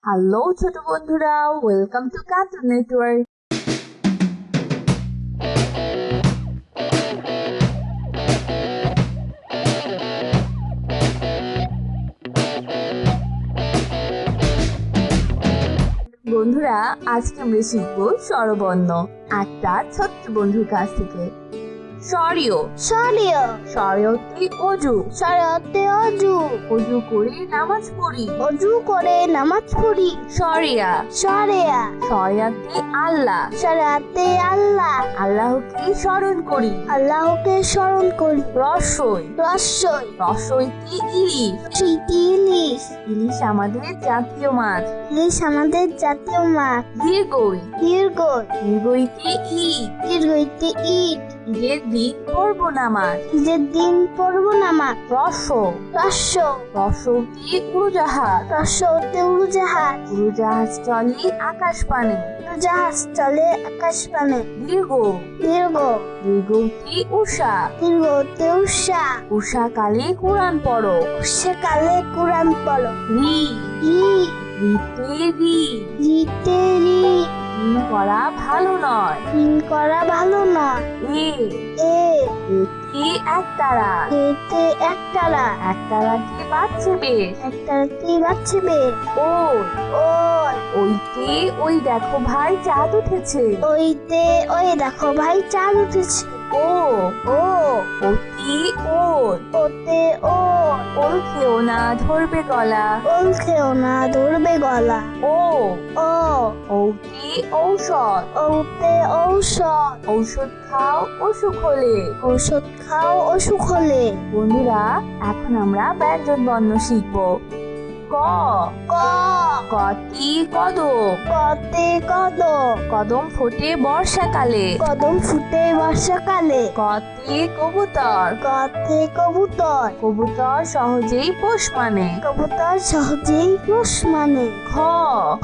Hello ছোট বন্ধুরা, welcome to cartoon network. বন্ধুরা, আজকে আমরা শিখবো স্বরবর্ণ একটা ছোট্ট বন্ধুর কাছ থেকে। সরিয় সরিয় সরিয়তে অজু, সরিয়তে অজু অজু করে নামাজ পড়ি। অজু করে নামাজ পড়ি। সরিয়া সরিয়া সরিয়াতে আল্লাহ, সরিয়াতে আল্লাহ আল্লাহকে স্মরণ করি। আল্লাহকে স্মরণ করি। রসই রসই রসইতে ইলিশ, স্মৃতি ইলিশ ইলিশ আমাদের জাতীয় মাছ। ইলিশ আমাদের জাতীয় মাছ। দীর্ঘই দীর্ঘই দীর্ঘইতে ঈদ, দীর্ঘইতে ঈদ ঈদের দিন পড়ব নামাজ। ঈদের দিন পড়ব নামাজ। রস রস্য রসৌতে উড়োজাহাজ, রস্যতে উড়োজাহাজ উড়োজাহাজ চলে আকাশ পানে। উড়োজাহাজ চলে আকাশ পানে। দীর্ঘ দীর্ঘ দীর্ঘতে উষা, দীর্ঘতে উষা উষা কালে কোরআন পড়ো। সেকালে কোরআন পড়ো। রি রি রিতে ঋণ, রিতে রি ঋণ করা ভালো নয়। ঋণ করা ভালো নয়। এ এ এতে একতারা, এতে একতারা একতারাকে বাঁচছে বেশ। একতারাতে বাচ্ছে বেশ। ওই ওই ওইতে ওই দেখো ভাই চাঁদ উঠেছে। ওইতে ওই দেখো ভাই চাঁদ উঠেছে। ও ও অতি ওর, ওতে ও ওর খেও না ধরবে গলা। ওল খেও না ধরবে গলা। ও ও ঔতি ঔষধ, ওতে ঔষধ ঔষধ খাও অসুখ হলে। ঔষধ খাও অসুখ হলে। বন্ধুরা, এখন আমরা ব্যঞ্জন বর্ণ শিখবো। ক ক কতি কদম, কতে কদম কদম ফোটে বর্ষাকালে। কদম ফুটে বর্ষাকালে। কতে কবুতর, কতে কবুতর কবুতর সহজেই পোষ মানে। কবুতর সহজেই পোষ মানে। খ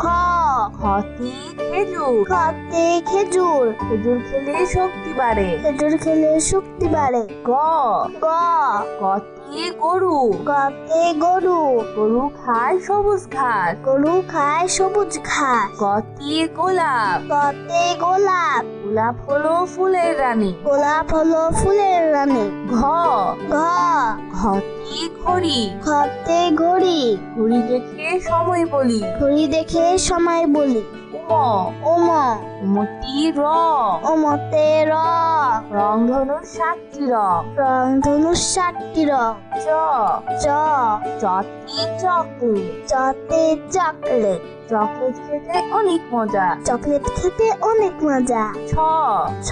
খ খতি খেজুর, খতে খেজুর খেজুর খেলে শক্তি বাড়ে। খেজুর খেলে শক্তি বাড়ে। গ গ গতি গরু, গতে গরু গরু খায় সবুজ ঘাস। গরু খায় সবুজ ঘাস। গতি গোলাপ, গতে গোলাপ গোলাপ হলো ফুলের রানী। গোলাপ হলো ফুলের রানী। ঘ ঘ ঘটি ঘড়ি, ঘতে ঘড়ি ঘড়ি দেখে সময় বলি। ঘড়ি দেখে সময় বলি। উম ওম উমতি রং, ওমতে র রংধনু 7টি রং। রং ধনুষ 7টি রং। চ চ চটি চকলেট, চতে চকলেট চকলেট খেতে অনেক মজা। চকলেট খেতে অনেক মজা। ছ ছ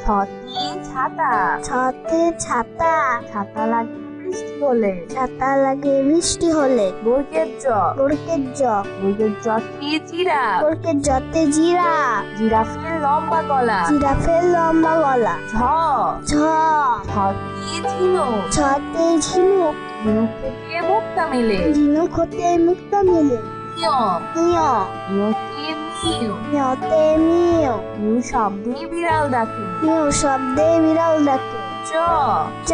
ছটি ছাতা, ছতে ছাতা ছাতা লাগে বৃষ্টি হলে। ছাতা লাগে বৃষ্টি হলে। বর্গের জ বরকের জ বর্গের জটি জিরাফ, বরকের জতে জিরা জিরাফের লম্বা গলা। জিরাফের লম্বা গলা। ঝ ঝ ছটি ঝিনুক, ছতে ঝিনুক ঝিনুক থেকে মুক্তা মেলে। ঝিনুক হতে মুক্তা মেলে। ইয় ইয় ইয়তে মিউ, ইয়তে মিউ মিউ শব্দে বিড়াল ডাকে। মিউ শব্দে বিড়াল ডাকে। চ চ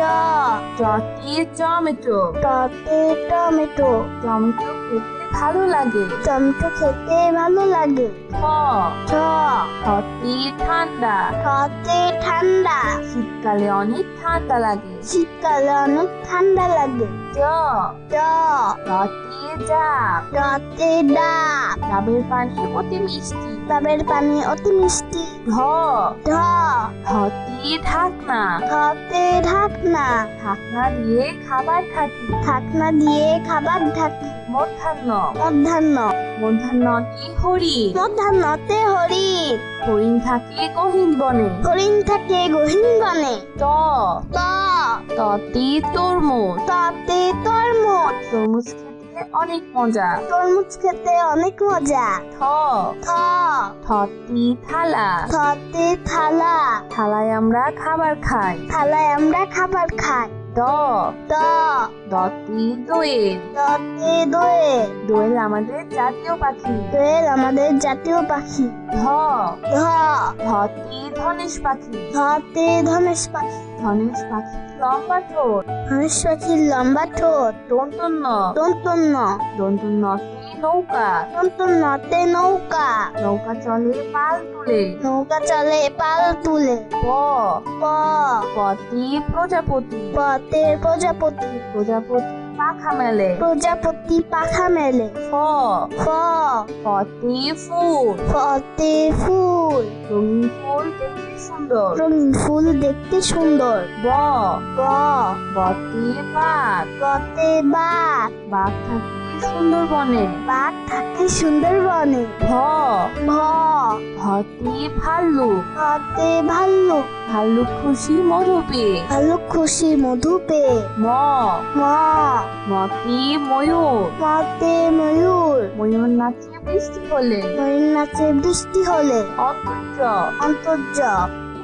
চটি টমেটো, টতে টমেটো টমেটো খেতে ভালো লাগে। টমেটো খেতে ভালো লাগে। ঠ ঠ ঠটি ঠান্ডা, ঠতে ঠান্ডা শীতকালে অনেক ঠান্ডা লাগে। শীতকালে অনেক ঠান্ডা লাগে। জ ট টটি ডাব, টতে ডাব ডাবের পানি অতি মিষ্টি। ডাবের পানি অতি মিষ্টি। ঢ ঢ ঢটি ঢাকনা, ঠতে ঢাকনা ঢাকনা দিয়ে খাবার থাকি। ঢাকনা দিয়ে খাবার ঢাকি। মধ্যাহ্ন মধ্যাহ্ন মধ্যাহ্নটি হরিণ, মধ্যাহ্নতে হরিণ হরিণ থাকে গহীন বনে। হরিণ থাকে গহীন বনে। ত ত ততি তরমুজ, ততে তরমুজ তরমুজ খেতে অনেক মজা। তরমুজ খেতে অনেক মজা। থ থ থতি থালা, থতে থালা থালায় আমরা খাবার খাই। থালায় আমরা খাবার খাই। দ দ দতি দোয়েল, দতে দোয়েল দোয়েল আমাদের জাতীয় পাখি। দোয়েল আমাদের জাতীয় পাখি। ধ ধ ধতি ধনেশ পাখি, ধতে ধনেশ পাখি ধনেশ পাখি লম্বা ঠোঁট। ধনেশ পাখির লম্বা ঠোঁট। দন্তন্য দন্তন্য দন্তন্যতে নৌকা। টুনটুন নদে নৌকা। নৌকা চলে পাল তুলে। নৌকা চলে পাল তুলে। প প পতি প্রজাপতি। পতে প্রজাপতি। প্রজাপতি পাখা মেলে। প্রজাপতি পাখা মেলে। ফ ফ ফতে ফুল। ফতে ফুল। রঙিন ফুল দেখতে সুন্দর। রঙিন ফুল দেখতে সুন্দর। ব ব বতে বাঘ। বতে বাঘ। বাঘ থাকে সুন্দরবনে। বাঘ থাকে সুন্দরবনে। ভ ভ ভতে ভাল্লুক। ভতে ভাল্লুক। ভাল্লুক খুশি মধু পেয়ে। ভাল্লুক খুশি মধু পেয়ে। ম ম মতে ময়ূর। মতে ময়ূর। ময়ূর নাচে বৃষ্টি হলে। ময়ূর নাচে বৃষ্টি হলে। অন্তর্য অন্তর্য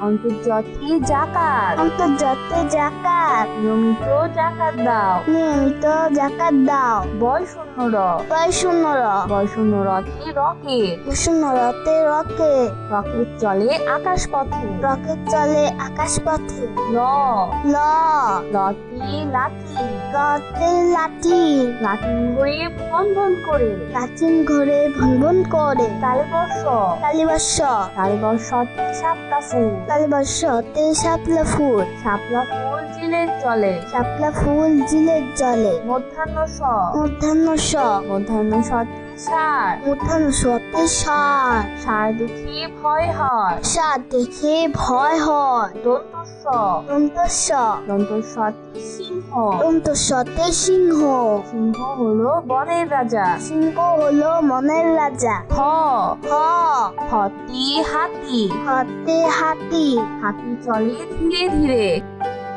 অন্তর্জাতি জাকাত। অন্তর্জাতে জাকাত। নিয়মিত জাকাত দাও। নিয়মিত জাকাত দাও। বয় শূন্য র। বয় শূন্য র। বয় শূন্য রতে রকেট। শূন্য রতে রকেট। রকেট চলে আকাশ পথে। রকেট চলে আকাশ পথে। ল ল লতে লাঠি। লতে লাঠি। লাঠি ঘুরে ভন করে। প্রাচীন ঘরে ভনভন করে। তালবর্ষ কালীবর্ষ। তালবর্ষতে শাপলা ফুল। কালীবর্ষতে শাপলা ফুল। শাপলা ফুল জিলের চলে। শাপলা ফুল জিলের জলে। মধ্যাহ্ন স মধ্যাহ্ন স। মধ্যাহ্ন সতে সার। মধ্যাহ্ন সতে সার। সার দেখে ভয় হয়। সার দেখে ভয় হয়। দন্তস্ব দন্তস্ব। দন্তস্বতে সিংহ। দন্তস্বতে সিংহ। সিংহ হলো বনের রাজা। সিংহ হলো মনের রাজা। হ হ হতে হাতি। হাতে হাতি। হাতি চলে ধীরে ধীরে।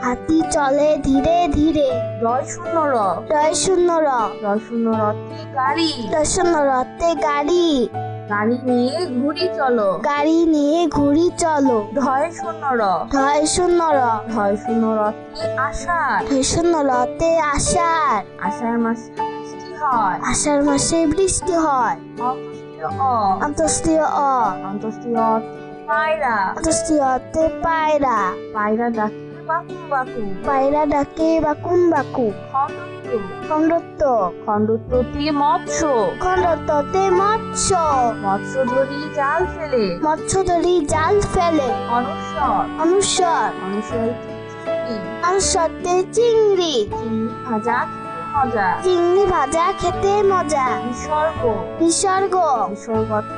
হাতি চলে ধীরে ধীরে। রয় শূন্য র। রয় শূন্য র। রয় শূন্য রতে গাড়ি। রয় শূন্য রতে গাড়ি। গাড়ি নিয়ে ঘুরি চলো। গাড়ি নিয়ে ঘুরি চলো। ঢয় শূন্য র। ঢয় শূন্য র। ঢয় শূন্য রতে আষাঢ়। ঢয় শূন্য রতে আষাঢ়। আষাঢ় মাসে বৃষ্টি হয়। আষাঢ় মাসে বৃষ্টি হয়। অন্তস্তীয় অ। অন্তস্তীয় অ। অন্তস্তীয় অতে পায়রা। অন্তস্তীয় অতে পায়রা। পায়রা ডাকে বাকুম বাকুম। পায়রা ডাকে বাকুম বাকু। খণ্ডত্ব খণ্ডত্ব। খণ্ডত্বতে মৎস্য। খণ্ডত্বতে মৎস্য। মৎস্য ধরি জাল ফেলে। মৎস্য ধরি জাল ফেলে। অনুস্বর অনুস্বর। অনুস্বরতে চিংড়ি। অনুস্বরতে চিংড়ি। চিংড়ি ভাজা খেতে মজা। চিংড়ি ভাজা খেতে মজা। বিসর্গ বিসর্গ। বিসর্গতে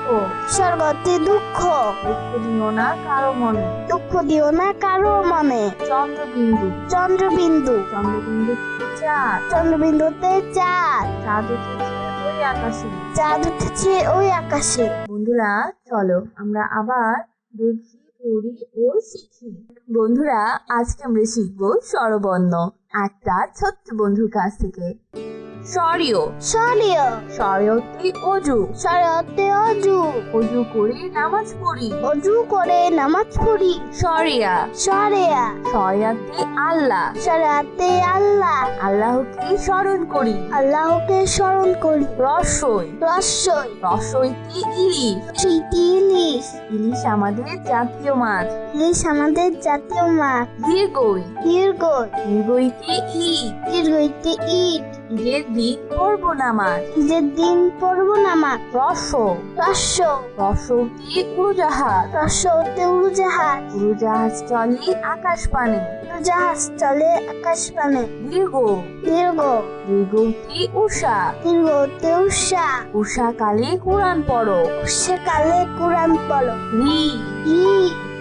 দুঃখ। স্বর্গতে দুঃখ। দুঃখ দিও না কারো মনে। দুঃখ দিও না কারো মনে। চন্দ্রবিন্দু চন্দ্রবিন্দু। চন্দ্রবিন্দুতে চাঁদ। চন্দ্রবিন্দুতে চাঁদ। চাঁদ উঠেছে ওই আকাশে। চাঁদ উঠেছে ওই আকাশে। বন্ধুরা চলো আমরা আবার দেখি পড়ি ও শিখি। বন্ধুরা আজকে আমরা শিখবো স্বরবর্ণ একটা ছোট্ট বন্ধুর কাছ থেকে। স্বরীয় স্বরীয়। স্বরীয়তে অজু। স্বরতে অজু। অজু করে নামাজ পড়ি। অজু করে নামাজ পড়ি। স্বরিয়া স্বরেয়া। স্বরিয়াতে আল্লাহ। স্বরাতে আল্লাহ। আল্লাহকে স্মরণ করি। আল্লাহকে স্মরণ করি। রসই রস্যই। রসইতে ইলিশ। স্মৃতি ইলিশ। ইলিশ আমাদের জাতীয় মাছ। ইলিশ আমাদের জাতীয় মাছ। দীর্ঘই দীর্ঘই। দীর্ঘইতে ঈদ। দীর্ঘইতে ঈদ। ঈদের দিন পড়ব নামাজ। ঈদের দিন পড়ব নামাজ। রস রস্য। রসৌতে উড়োজাহাজ। রস্যতে উড়োজাহাজ। উড়োজাহাজ চলে আকাশ পানে। উড়োজাহাজ চলে আকাশ পানে। দীর্ঘ দীর্ঘ। দীর্ঘতে উষা। দীর্ঘতে উষা। উষা কালে কোরআন পড়ো। সেকালে কোরআন পড়ো। রি রি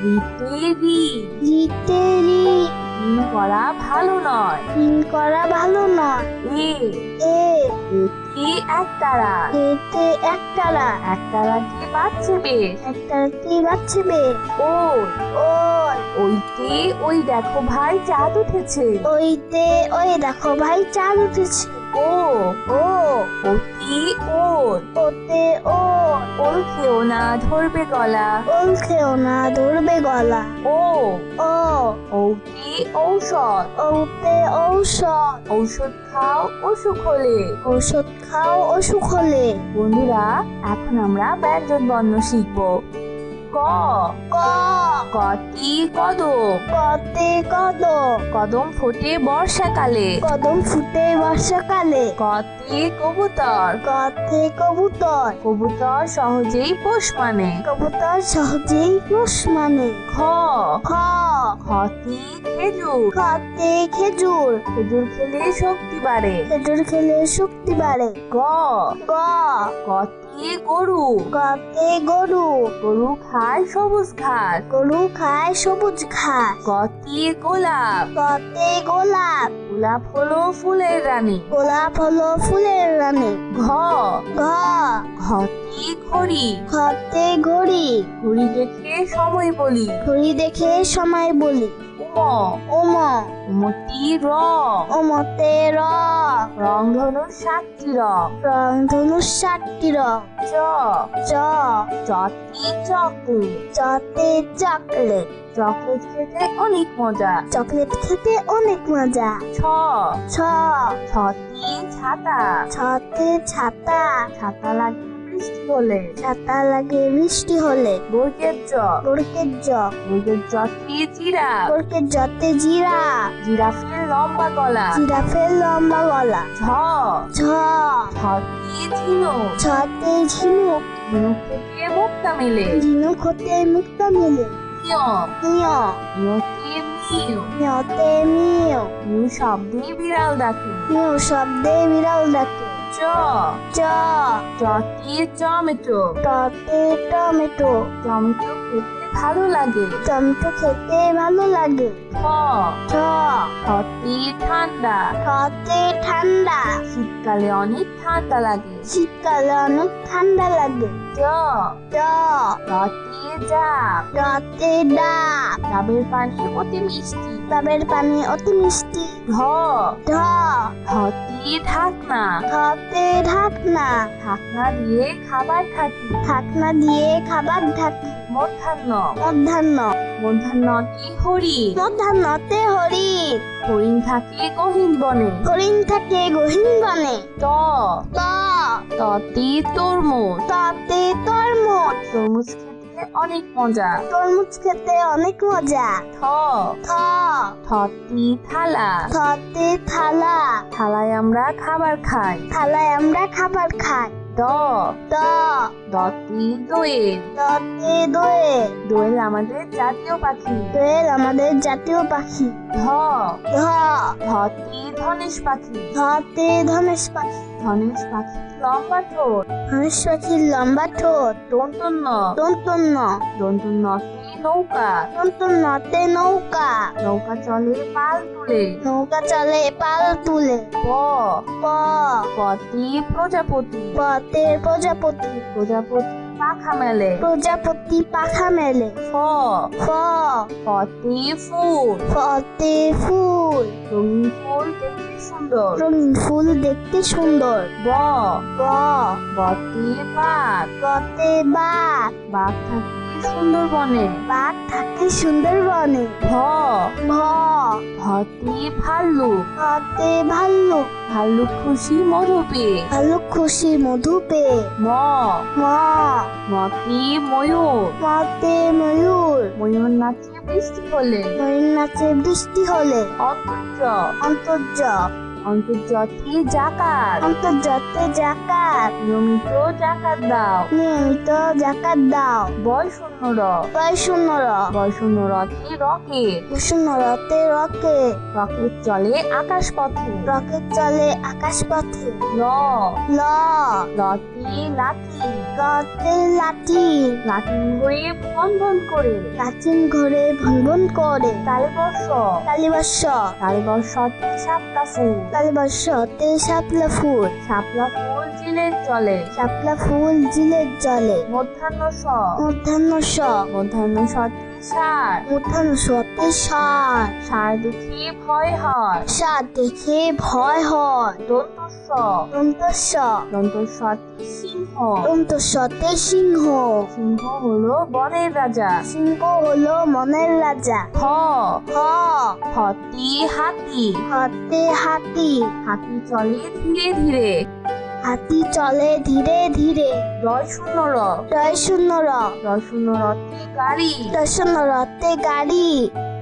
রিতে ঋণ। রিতে রি। ঋণ করা ভালো নয়। ঋণ করা ভালো নয়। এ এ এতে একতারা। এতে একতারা। একতারাকে বাজছে বেশ। একতারাতে বাজছে বেশ। ওই ওই ওইতে ওই দেখো ভাই চাঁদ উঠেছে। ওইতে ওই দেখো ভাই চাঁদ উঠেছে। ও ও অতি ওল। ওতে ও ওল খেও না ধরবে গলা। ওল খেও না ধরবে গলা। ও ও ঔতি ঔষধ। ওতে ঔষধ। ঔষধ খাও অসুখ হলে। ঔষধ খাও অসুখ হলে। বন্ধুরা এখন আমরা ব্যঞ্জন বর্ণ শিখবো। ক ক কতি কদম। কতে কদম। কদম ফোটে বর্ষাকালে। কদম ফুটে বর্ষাকালে। কতে কতে কবুতর। কতে কবুতর। কবুতর সহজেই পোষ মানে। কবুতর সহজেই পোষ মানে। খ খ খতে খেজুর। খতে খেজুর। খেজুর খেলে শক্তি বাড়ে। খেজুর খেলে শক্তি বাড়ে। গ গ গতে গরু। গতে গরু। গরু খায় সবুজ ঘাস। গরু খায় সবুজ ঘাস। গতে গোলাপ। গতে গোলাপ। গোলাপ হলো ফুলের রানী। গোলাপ হলো ফুলের রানী। ঘ ঘ ঘতে ঘড়ি। ঘতে ঘড়ি। ঘড়ি দেখে সময় বলি। ঘড়ি দেখে সময় বলি। উম ওম উমতি রং। ওমতে র রংধনু 7টি রং। রংধনু 7টি রং। চ চ চটি চকলেট। চতে চকলেট। চকলেট খেতে অনেক মজা। চকলেট খেতে অনেক মজা। ছ ছ ছটি ছাতা। ছতে ছাতা। ছাতা লাগে বৃষ্টি হলে। ছাতা লাগে বৃষ্টি হলে। বর্গের জ বরকের জ বর্গের জটি জিরাফ। বরকের জতে জিরা। জিরাফের লম্বা গলা। জিরাফের লম্বা গলা। ঝ ঝ ছটি ঝিনুক। ছতে ঝিনুক। ঝিনুক থেকে মুক্তা মেলে। ঝিনুক হতে মুক্তা মেলে। নিয় নিয় নিয়তে মিউ। নিয়তে মিউ। মিউ শব্দে বিড়াল ডাকে। মিউ শব্দে বিড়াল ডাকে। চ চ চটি টমেটো। টতে টমেটো। টমেটো খেতে ভালো লাগে। টমেটো খেতে ভালো লাগে। ঠ ঠ ঠটি ঠান্ডা। ঠতে ঠান্ডা। শীতকালে অনেক ঠান্ডা লাগে। শীতকালে অনেক ঠান্ডা লাগে। জ ড ডটি ডাব। ডতে ডাব। ডাবের পানি অতি মিষ্টি। ডাবের পানি অতি মিষ্টি। ঢ ঢ ঢটি ঢাকনা। ঢতে ঢাকনা। ঢাকনা দিয়ে খাবার ঢাকি। ঢাকনা দিয়ে খাবার ঢাকি। মধ্যাহ্ন মধ্যাহ্ন মধ্যাহ্নটি হরিণ। মধ্যাহ্নতে হরিণ। হরিণ থাকে গহীন বনে। হরিণ থাকে গহীন বনে। ত ত ততি তরমুজ। ততে তরমুজ। তরমুজ খেতে অনেক মজা। তরমুজ খেতে অনেক মজা। থ থ থতি থালা। থতে থালা। থালায় আমরা খাবার খাই। থালায় আমরা খাবার খাই। দ দ দতি দোয়েল। দতে দোয়েল। দোয়েল আমাদের জাতীয় পাখি। দোয়েল আমাদের জাতীয় পাখি। ধ ধ ধতি ধনেশ পাখি। ধতে ধনেশ পাখি। ধনেশ পাখি লম্বা ঠোঁট। ধনেশ পাখির লম্বা ঠোঁট। দন্তন্য দন্তন্য দন্তন্যতে নৌকা। দন্তন্যতে নৌকা। নৌকা চলে পাল তুলে। নৌকা চলে পাল তুলে। প প পতি প্রজাপতি। পতের প্রজাপতি। প্রজাপতি পাখা মেলে। প্রজাপতি পাখা মেলে। ফ ফ ফতি ফুল। ফতে ফুল। রঙিন ফুল দেখতে সুন্দর। রঙিন ফুল দেখতে সুন্দর। ব ব বতি বাঘ। গতে বাঘ। বাঘ থাকে সুন্দরবনে। বাঘ থাকে সুন্দরবনে। ভ ভ ভতি ভাল্লুক। গতে ভাল্লুক। ভাল্লুক খুশি মধু পেয়ে। ভাল্লুক খুশি মধু পেয়ে। ম ম মতি ময়ূর। মতে ময়ূর। ময়ূর নাচে বৃষ্টি হলে। ময়ূর নাচে বৃষ্টি হলে। অন্তর্য অন্তর্য অন্তর্জতি জাকাত। অন্তর্জাতে জাকাত। নিয়মিত জাকাত দাও। নিয়মিত জাকাত দাও। বয় শূন্য র। বয় শূন্য র। বয় শূন্য রতে রকেট। শূন্য রতে রকেট। রকেট চলে আকাশ পথে। রকেট চলে আকাশ পথে। ল ল লতি লাঠি। রতে লাঠি। লাঠি ঘুরে ভন করে। প্রাচীন ঘরে ভনভন করে। তালবর্ষ কালীবর্ষ। তালবর্ষতে শাপলা ফুল। কালীবর্ষতে শাপলা ফুল। শাপলা ফুল জিলের চলে। শাপলা ফুল জিলের জলে। মধ্যাহ্ন স মধ্যাহ্ন স। মধ্যাহ্ন সতে সার। মধ্যাহ্ন সতে সার। সার দেখে ভয় হয়। সার দেখে ভয় হয়। দন্তস্ব দন্তস্ব। দন্তস্বতে সিংহ। দন্তস্বতে সিংহ। সিংহ হলো বনের রাজা। সিংহ হলো মনের রাজা। হ হ হতি হাতি। হাতে হাতি। হাতি চলে ধীরে ধীরে। হাতি চলে ধীরে ধীরে। রয় শূন্য র। রয় শূন্য র। রয় শূন্য রতে গাড়ি। রয় শূন্য রতে গাড়ি।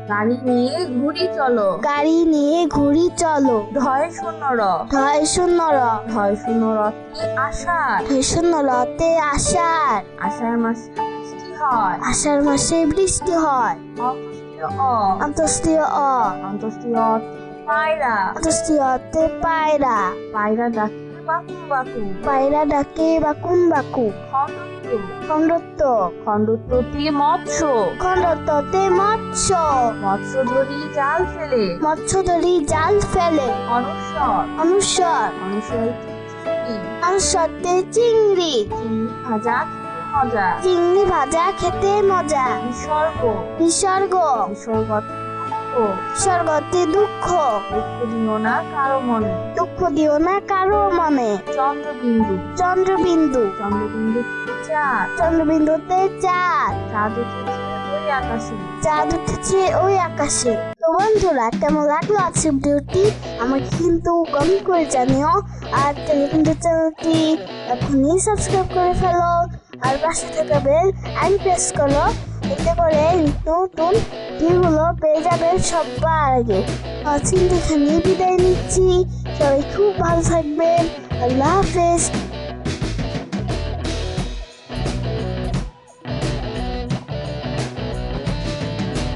গাড়ি নিয়ে ঘুরি চলো। গাড়ি নিয়ে ঘুরি চলো। ঢয় শূন্য র। ঢয় শূন্য র। ঢয় শূন্য রতে আষাঢ়। ঢয় শূন্য রতে আষাঢ়। আষাঢ় মাসে বৃষ্টি হয়। আষাঢ় মাসে বৃষ্টি হয়। অন্তস্তীয় অ। অন্তস্তীয় অ। অন্তস্তীয় অতে পায়রা। অন্তস্তীয় অতে পায়রা। পায়রা ডাকে বাকু বাকু। পায়রা ডাকে বাকুম বাকু। খণ্ডত্ব। খণ্ডত্ব। খণ্ডত্বতে মৎস্য। খণ্ডত্বতে মৎস্য। মৎস্য ধরি জাল ফেলে। মৎস্য ধরি জাল ফেলে। অনুস্বর। অনুস্বর। অনুস্বরতে চিংড়ি। অনুস্বরতে চিংড়ি। চিংড়ি ভাজা খেতে মজা। চিংড়ি ভাজা খেতে মজা। বিসর্গ। বিসর্গ। বিসর্গতে দুঃখ। স্বর্গতে দুঃখ। দুঃখ দিও না কারো মনে। দুঃখ দিও না কারো মনে। চন্দ্রবিন্দু। চন্দ্রবিন্দু। চন্দ্রবিন্দুতে চাঁদ। চন্দ্রবিন্দুতে চাঁদ। চাঁদ উঠেছে ওই আকাশে। চাঁদ উঠেছে ওই আকাশে। তো বন্ধুরা, কেমন লাগলো আজকের ভিডিওটি আমাকে কিন্তু কমেন্ট করে জানিও। আর টেলিভিশন চ্যানেলটি এখনই সাবস্ক্রাইব করে ফেলো। আর পাশে থাকা বেল আইকন প্রেস করো, এতে করে নতুন ভিডিওগুলো পেয়ে যাবে সবার আগে। আজকে এখানেই বিদায় নিচ্ছি। সবাই খুব ভালো থাকবেন। আল্লাহ হাফেজ।